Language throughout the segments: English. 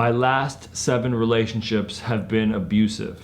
My last 7 relationships have been abusive.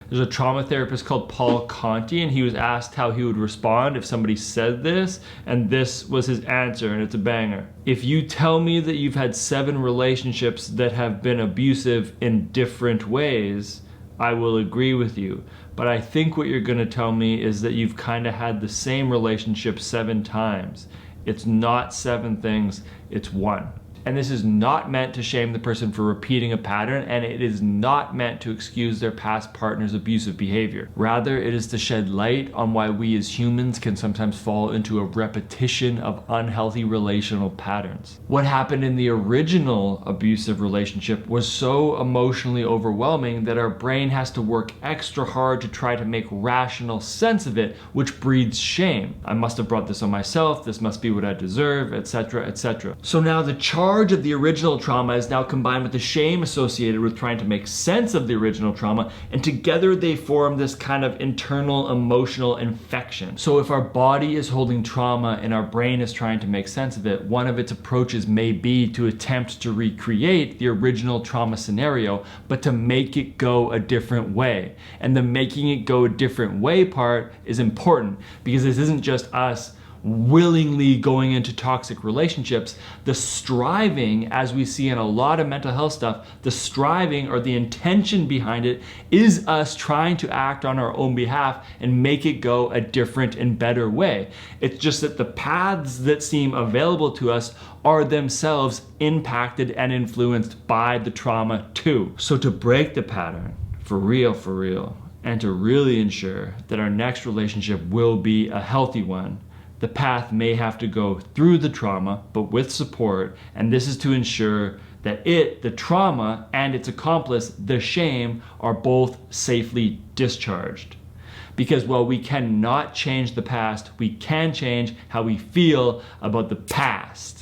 There's a trauma therapist called Paul Conti, and he was asked how he would respond if somebody said this, and this was his answer, and it's a banger. If you tell me that you've had 7 relationships that have been abusive in different ways, I will agree with you. But I think what you're gonna tell me is that you've kind of had the same relationship 7 times. It's not 7 things, it's 1. And this is not meant to shame the person for repeating a pattern, and it is not meant to excuse their past partner's abusive behavior. Rather, it is to shed light on why we as humans can sometimes fall into a repetition of unhealthy relational patterns. What happened in the original abusive relationship was so emotionally overwhelming that our brain has to work extra hard to try to make rational sense of it, which breeds shame. I must have brought this on myself, this must be what I deserve, etc., etc. So now the charge of the original trauma is now combined with the shame associated with trying to make sense of the original trauma, and together they form this kind of internal emotional infection. So if our body is holding trauma and our brain is trying to make sense of it, one of its approaches may be to attempt to recreate the original trauma scenario, but to make it go a different way. And the making it go a different way part is important, because this isn't just us willingly going into toxic relationships. The striving, as we see in a lot of mental health stuff, the striving or the intention behind it is us trying to act on our own behalf and make it go a different and better way. It's just that the paths that seem available to us are themselves impacted and influenced by the trauma too. So to break the pattern, for real, and to really ensure that our next relationship will be a healthy one, the path may have to go through the trauma, but with support, and this is to ensure that the trauma, and its accomplice, the shame, are both safely discharged. Because while we cannot change the past, we can change how we feel about the past.